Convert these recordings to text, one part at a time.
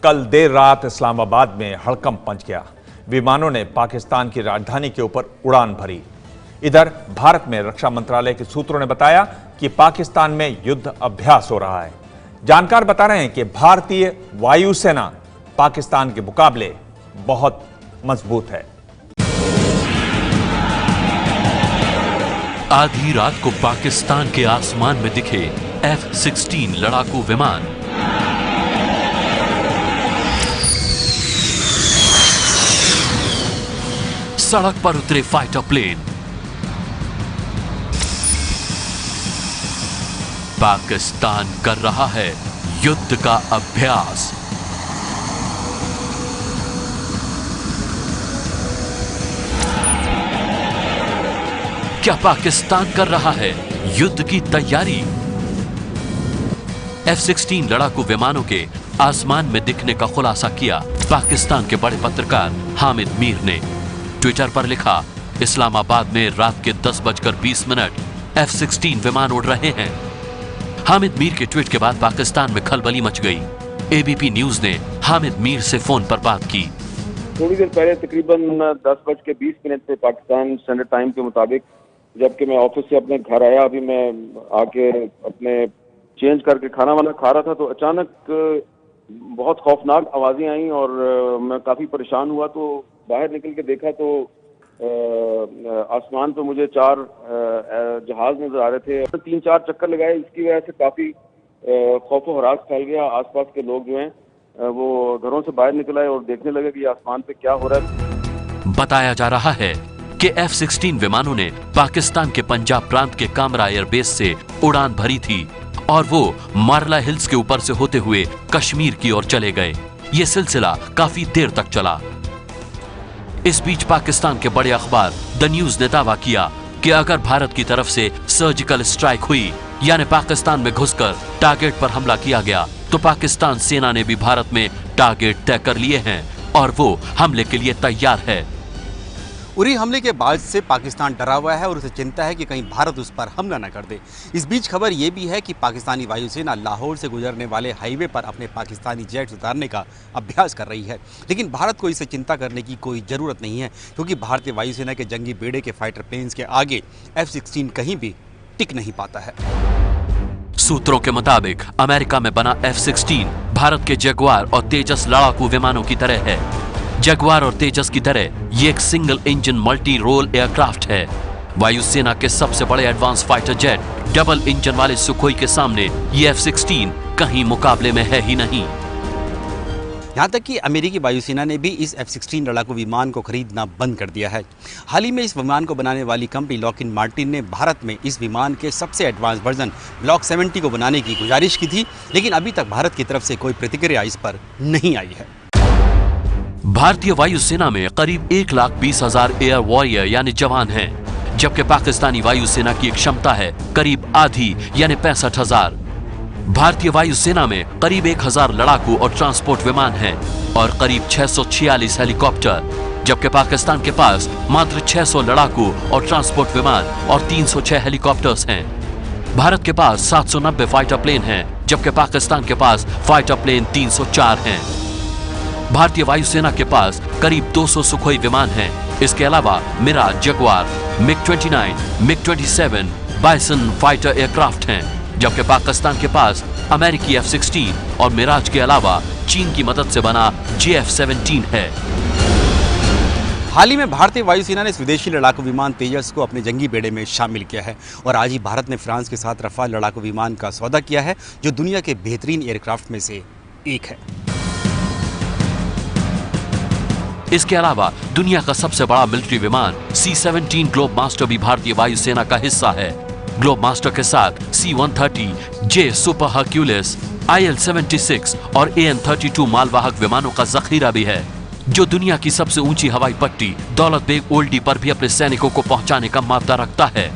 कल देर रात इस्लामाबाद में हड़कंप मच गया। विमानों ने पाकिस्तान की राजधानी के ऊपर उड़ान भरी। इधर भारत में रक्षा मंत्रालय के सूत्रों ने बताया कि पाकिस्तान में युद्ध अभ्यास हो रहा है। जानकार बता रहे हैं कि भारतीय वायुसेना पाकिस्तान के मुकाबले बहुत मजबूत है। आधी रात को पाकिस्तान के आसमान में दिखे F-16 लड़ाकू विमान। सड़क पर उतरे फाइटर प्लेन। पाकिस्तान कर रहा है युद्ध का अभ्यास। क्या पाकिस्तान कर रहा है युद्ध की तैयारी? F-16 लड़ाकू विमानों के आसमान में दिखने का खुलासा किया पाकिस्तान के बड़े पत्रकार हामिद मीर ने। ट्विटर पर लिखा, इस्लामाबाद में रात के 10:20 F-16 विमान उड़ रहे हैं। हामिद मीर के ट्वीट के बाद पाकिस्तान में खलबली मच गई। एबीपी न्यूज ने हामिद मीर से फोन पर बात की। थोड़ी देर पहले तकरीबन 10:20 पे पाकिस्तान स्टैंडर्ड टाइम के मुताबिक जबकि मैं ऑफिस से अपने घर आया, अभी मैं आके अपने चेंज करके खाना वाना खा रहा था तो अचानक बहुत खौफनाक आवाजें आई और मैं काफी परेशान हुआ। तो बाहर निकल के देखा तो आसमान पे मुझे 4 जहाज नजर आ रहे थे। 3-4 चक्कर लगाए, इसकी वजह से काफी खौफ व हरास फैल गया। आसपास के लोग जो हैं वो घरों से बाहर निकल आए और देखने लगे कि आसमान पे क्या हो रहा है। बताया जा रहा है कि F-16 विमानों ने पाकिस्तान के पंजाब प्रांत के कामरा एयरबेस से उड़ान भरी थी और वो मारला हिल्स के ऊपर से होते हुए कश्मीर की ओर चले गए। ये सिलसिला काफी देर तक चला। इस बीच पाकिस्तान के बड़े अखबार द न्यूज ने दावा किया कि अगर भारत की तरफ से सर्जिकल स्ट्राइक हुई, यानी पाकिस्तान में घुसकर टारगेट पर हमला किया गया, तो पाकिस्तान सेना ने भी भारत में टारगेट तय कर लिए हैं और वो हमले के लिए तैयार है। उरी हमले के बाद से पाकिस्तान डरा हुआ है और उसे चिंता है कि कहीं भारत उस पर हमला न कर दे। इस बीच खबर यह भी है कि पाकिस्तानी वायुसेना लाहौर से गुजरने वाले हाईवे पर अपने पाकिस्तानी जेट्स उतारने का अभ्यास कर रही है। लेकिन भारत को इससे चिंता करने की कोई ज़रूरत नहीं है, क्योंकि भारतीय वायुसेना के जंगी बेड़े के फाइटर प्लेन्स के आगे F-16 कहीं भी टिक नहीं पाता है। सूत्रों के मुताबिक अमेरिका में बना F-16 भारत के जगुआर और तेजस लड़ाकू विमानों की तरह है। जगुआर और तेजस की तरह ये एक single engine multi role aircraft है। वायुसेना के सबसे बड़े advance fighter jet double engine वाले सुखोई के सामने ये F-16 कहीं मुकाबले में है ही नहीं। यहाँ तक कि अमेरिकी वायुसेना ने भी इस F-16 लड़ाकू विमान को खरीदना बंद कर दिया है। हाल ही में इस विमान को बनाने वाली कंपनी लॉकहीड मार्टिन ने भारत में इस विमान के सबसे एडवांस वर्जन ब्लॉक 70 को बनाने की गुजारिश की थी, लेकिन अभी तक भारत की तरफ से कोई प्रतिक्रिया इस पर नहीं आई है। भारतीय वायुसेना में करीब 1,20,000 एयर वॉरियर यानी जवान हैं, जबकि पाकिस्तानी वायुसेना की क्षमता है करीब आधी यानी 65,000। भारतीय वायुसेना में करीब 1,000 लड़ाकू और ट्रांसपोर्ट विमान हैं और करीब 646 हेलीकॉप्टर, जबकि पाकिस्तान के पास मात्र 600 लड़ाकू और ट्रांसपोर्ट विमान और 306 हेलीकॉप्टर्स हैं। भारत के पास 790 फाइटर प्लेन हैं, जबकि पाकिस्तान के पास फाइटर प्लेन 304 हैं। भारतीय वायुसेना के पास करीब 200 सुखोई विमान हैं। इसके अलावा Mirage, Jaguar, MiG-29, MiG-27, Bison fighter aircraft हैं, जबकि पाकिस्तान के पास अमेरिकी F-16 और मिराज के अलावा चीन की मदद से बना JF-17 है। हाल ही में भारतीय वायुसेना ने इस विदेशी लड़ाकू विमान तेजस को अपने जंगी बेड़े में शामिल किया है और आज ही भारत ने फ्रांस के साथ रफाल लड़ाकू विमान का सौदा किया है, जो दुनिया के बेहतरीन एयरक्राफ्ट में से एक है। इसके अलावा दुनिया का सबसे बड़ा मिलिट्री विमान C-17 ग्लोब मास्टर भी भारतीय वायुसेना का हिस्सा है। ग्लोब मास्टर के साथ C-130, J super Hercules, IL-76 और AN-32 मालवाहक विमानों का जखीरा भी है, जो दुनिया की सबसे ऊंची हवाई पट्टी दौलत बेग ओल्डी पर भी अपने सैनिकों को पहुंचाने का मादा रखता है।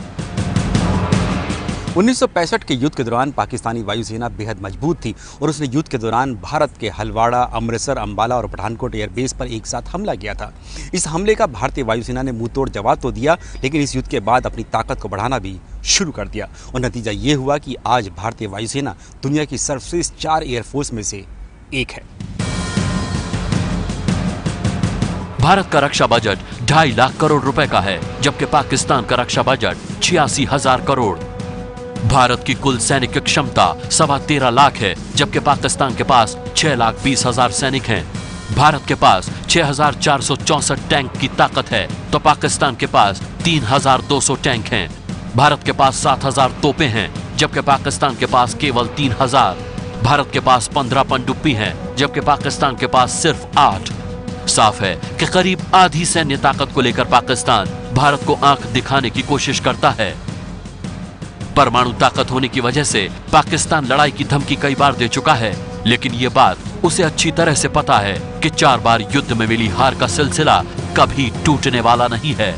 1965 के युद्ध के दौरान पाकिस्तानी वायुसेना बेहद मजबूत थी और उसने युद्ध के दौरान भारत के हलवाड़ा, अमृतसर, अंबाला और पठानकोट एयरबेस पर एक साथ हमला किया था। इस हमले का भारतीय वायुसेना ने मुंहतोड़ जवाब तो दिया, लेकिन इस युद्ध के बाद अपनी ताकत को बढ़ाना भी शुरू कर दिया और नतीजा ये हुआ कि आज भारतीय वायुसेना दुनिया की सर्वश्रेष्ठ 4 एयरफोर्स में से एक है। भारत का रक्षा बजट 2.5 लाख करोड़ रुपए का है, जबकि पाकिस्तान का रक्षा बजट 86,000 करोड़। भारत की कुल सैनिक क्षमता 13.25 लाख है, जबकि पाकिस्तान के पास 6,20,000 सैनिक हैं। भारत के पास 6,464 टैंक की ताकत है, तो पाकिस्तान के पास 3,200 टैंक हैं। भारत के पास 7,000 तोपें हैं, जबकि पाकिस्तान के पास केवल 3,000। भारत के पास 15 पनडुब्बी हैं, जबकि पाकिस्तान के पास सिर्फ 8। साफ है कि करीब आधी सैन्य ताकत को लेकर पाकिस्तान भारत को आंख दिखाने की कोशिश करता है। परमाणु ताकत होने की वजह से पाकिस्तान लड़ाई की धमकी कई बार दे चुका है, लेकिन ये बात उसे अच्छी तरह से पता है कि 4 बार युद्ध में मिली हार का सिलसिला कभी टूटने वाला नहीं है।